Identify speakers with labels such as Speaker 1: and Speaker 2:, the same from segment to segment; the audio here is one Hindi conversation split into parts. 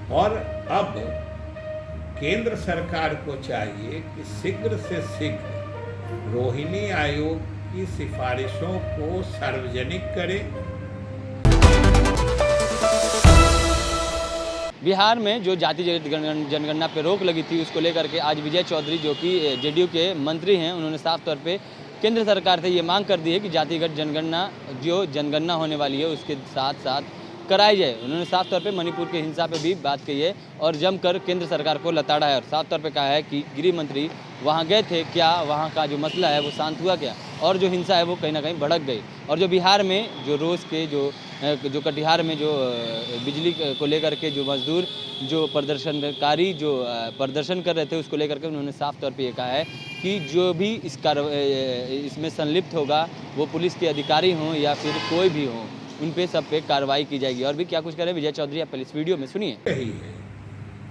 Speaker 1: और अब केंद्र सरकार को चाहिए कि शीघ्र से शीघ्र रोहिणी आयोग की सिफारिशों को सार्वजनिक करे।
Speaker 2: बिहार में जो जाति जनगणना पे रोक लगी थी, उसको लेकर के आज विजय चौधरी, जो कि जेडीयू के मंत्री हैं, उन्होंने साफ तौर पे केंद्र सरकार से ये मांग कर दी है कि जातिगत जनगणना, जो जनगणना होने वाली है, उसके साथ साथ कराई जाए। उन्होंने साफ तौर पे मणिपुर की हिंसा पे भी बात कही है और जमकर केंद्र सरकार को लताड़ा है और साफ तौर पे कहा है कि गृह मंत्री वहाँ गए थे क्या, वहाँ का जो मसला है वो शांत हुआ क्या, और जो हिंसा है वो कहीं ना कहीं भड़क गई। और जो बिहार में जो रोज़ के जो कटिहार में जो बिजली को लेकर के जो मजदूर, जो प्रदर्शनकारी जो प्रदर्शन कर रहे थे, उसको लेकर के उन्होंने साफ तौर पे ये कहा है कि जो भी इसमें संलिप्त होगा, वो पुलिस के अधिकारी हों या फिर कोई भी हो, उन पे सब पे कार्रवाई की जाएगी। और भी क्या कुछ करे विजय चौधरी, आप पहले इस वीडियो में सुनिए।
Speaker 1: रही है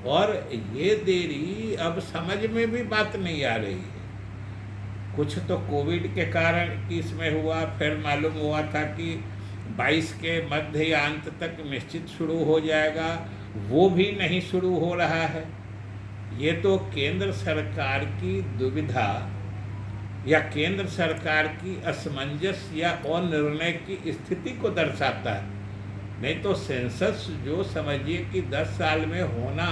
Speaker 1: और ये देरी अब समझ में भी बात नहीं आ रही है। कुछ तो कोविड के कारण कि इसमें हुआ, फिर मालूम हुआ था कि 22 के मध्य या अंत तक निश्चित शुरू हो जाएगा, वो भी नहीं शुरू हो रहा है। ये तो केंद्र सरकार की दुविधा या केंद्र सरकार की असमंजस या अनिर्णय की स्थिति को दर्शाता है। नहीं तो सेंसस जो समझिए कि 10 साल में होना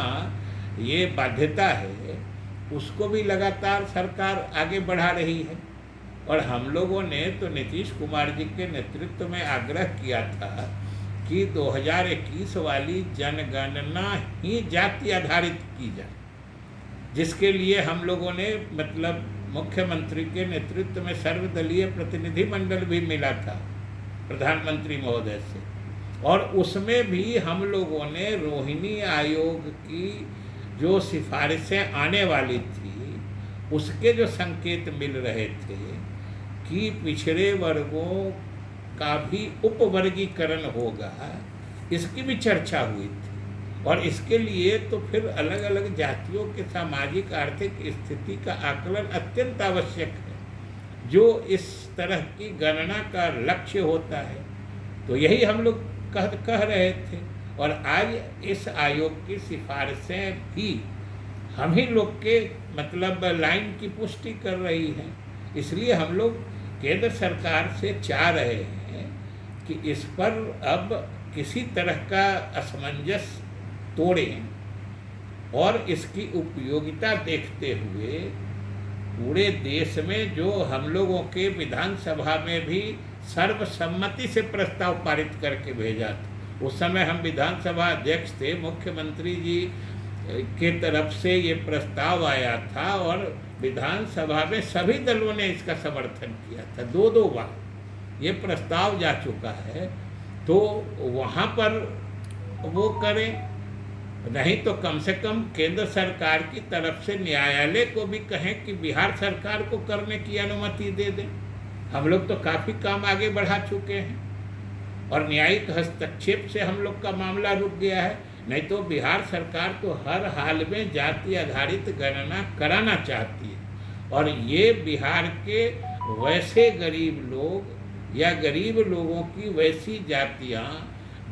Speaker 1: ये बाध्यता है, उसको भी लगातार सरकार आगे बढ़ा रही है। और हम लोगों ने तो नीतीश कुमार जी के नेतृत्व में आग्रह किया था कि 2021 वाली जनगणना ही जाति आधारित की जाए, जिसके लिए हम लोगों ने मतलब मुख्यमंत्री के नेतृत्व में सर्वदलीय प्रतिनिधि मंडल भी मिला था प्रधानमंत्री महोदय से, और उसमें भी हम लोगों ने रोहिणी आयोग की जो सिफारिशें आने वाली थी, उसके जो संकेत मिल रहे थे कि पिछड़े वर्गों का भी उपवर्गीकरण होगा, इसकी भी चर्चा हुई थी। और इसके लिए तो फिर अलग अलग जातियों के सामाजिक आर्थिक स्थिति का आकलन अत्यंत आवश्यक है, जो इस तरह की गणना का लक्ष्य होता है। तो यही हम लोग कह रहे थे, और आज इस आयोग की सिफारिशें भी हम ही लोग के मतलब लाइन की पुष्टि कर रही हैं। इसलिए हम लोग केंद्र सरकार से चाह रहे हैं कि इस पर अब किसी तरह का असमंजस तोड़ें और इसकी उपयोगिता देखते हुए पूरे देश में जो हम लोगों के विधानसभा में भी सर्वसम्मति से प्रस्ताव पारित करके भेजा था, उस समय हम विधानसभा अध्यक्ष थे, मुख्यमंत्री जी के तरफ से ये प्रस्ताव आया था और विधानसभा में सभी दलों ने इसका समर्थन किया था। 2 बार ये प्रस्ताव जा चुका है, तो वहाँ पर वो करें, नहीं तो कम से कम केंद्र सरकार की तरफ से न्यायालय को भी कहें कि बिहार सरकार को करने की अनुमति दे दें। हम लोग तो काफ़ी काम आगे बढ़ा चुके हैं और न्यायिक हस्तक्षेप से हम लोग का मामला रुक गया है। नहीं तो बिहार सरकार तो हर हाल में जाति आधारित गणना कराना चाहती है, और ये बिहार के वैसे गरीब लोग या गरीब लोगों की वैसी जातियाँ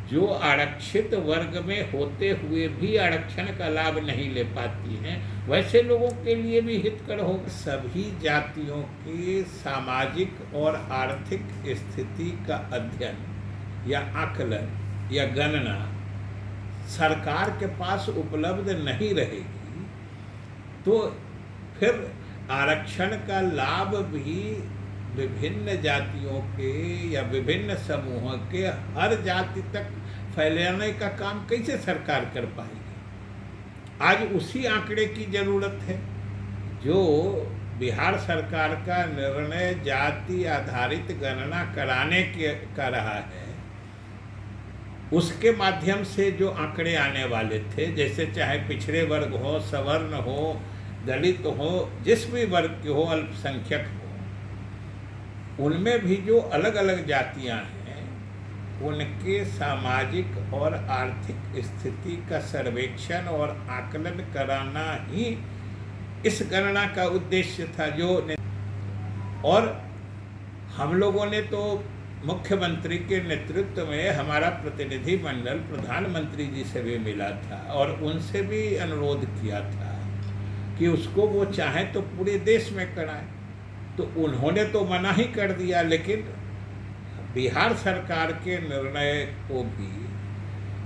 Speaker 1: जो आरक्षित वर्ग में होते हुए भी आरक्षण का लाभ नहीं ले पाती हैं, वैसे लोगों के लिए भी हितकर हो। सभी जातियों की सामाजिक और आर्थिक स्थिति का अध्ययन या आकलन या गणना सरकार के पास उपलब्ध नहीं रहेगी, तो फिर आरक्षण का लाभ भी विभिन्न जातियों के या विभिन्न समूहों के हर जाति तक फैलाने का काम कैसे सरकार कर पाएगी। आज उसी आंकड़े की ज़रूरत है जो बिहार सरकार का निर्णय जाति आधारित गणना कराने का रहा है। उसके माध्यम से जो आंकड़े आने वाले थे, जैसे चाहे पिछड़े वर्ग हो, सवर्ण हो, दलित हो, जिस भी वर्ग के हो, अल्पसंख्यक हो, उनमें भी जो अलग अलग जातियां हैं, उनके सामाजिक और आर्थिक स्थिति का सर्वेक्षण और आकलन कराना ही इस गणना का उद्देश्य था। और हम लोगों ने तो मुख्यमंत्री के नेतृत्व में हमारा प्रतिनिधि मंडल प्रधानमंत्री जी से भी मिला था और उनसे भी अनुरोध किया था कि उसको वो चाहें तो पूरे देश में कराएं। तो उन्होंने तो मना ही कर दिया, लेकिन बिहार सरकार के निर्णय को भी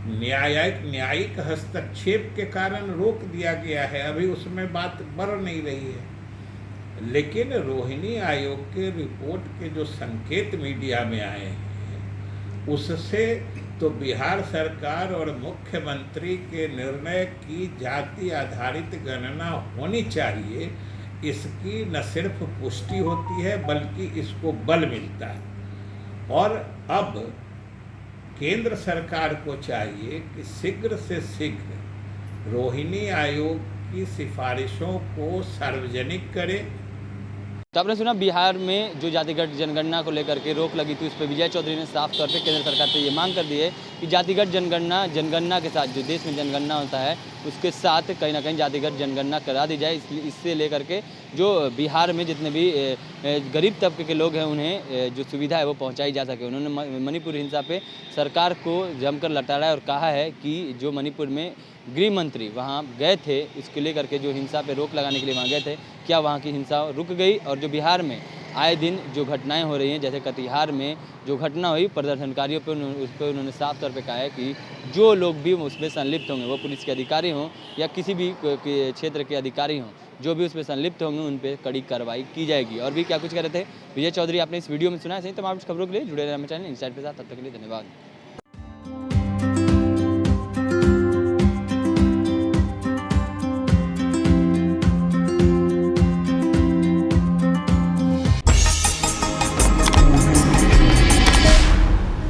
Speaker 1: न्यायिक हस्तक्षेप के कारण रोक दिया गया है। अभी उसमें बात बढ़ नहीं रही है। लेकिन रोहिणी आयोग के रिपोर्ट के जो संकेत मीडिया में आए हैं, उससे तो बिहार सरकार और मुख्यमंत्री के निर्णय की जाति आधारित गणना होनी चाहिए, इसकी न सिर्फ पुष्टि होती है बल्कि इसको बल मिलता है। और अब केंद्र सरकार को चाहिए कि शीघ्र से शीघ्र रोहिणी आयोग की सिफारिशों को सार्वजनिक करे।
Speaker 2: तो आपने सुना बिहार में जो जातिगत जनगणना को लेकर के रोक लगी थी, उस पर विजय चौधरी ने साफ तौर पे केंद्र सरकार से ये मांग कर दी है कि जातिगत जनगणना के साथ जो देश में जनगणना होता है उसके साथ कहीं ना कहीं जातिगत जनगणना करा दी जाए। इसलिए इससे लेकर के जो बिहार में जितने भी गरीब तबके के लोग हैं उन्हें जो सुविधा है वो पहुँचाई जा सके। उन्होंने मणिपुर हिंसा पे सरकार को जमकर लताड़ा है और कहा है कि जो मणिपुर में गृह मंत्री वहाँ गए थे, इसको लेकर के जो हिंसा पे रोक लगाने के लिए वहाँ गए थे, क्या वहाँ की हिंसा रुक गई? और जो बिहार में आए दिन जो घटनाएं हो रही हैं, जैसे कटिहार में जो घटना हुई प्रदर्शनकारियों पे, उस पर उन्होंने साफ तौर पे कहा है कि जो लोग भी उसमें संलिप्त होंगे, वो पुलिस के अधिकारी हों या किसी भी क्षेत्र के अधिकारी हों, जो भी उसमें संलिप्त होंगे उन पर कड़ी कार्रवाई की जाएगी। और भी क्या कुछ कह रहे थे विजय चौधरी, आपने इस वीडियो में सुना है। सही तमाम खबरों के लिए जुड़े रहना चैनल इनसाइड के साथ। तब तक के लिए धन्यवाद।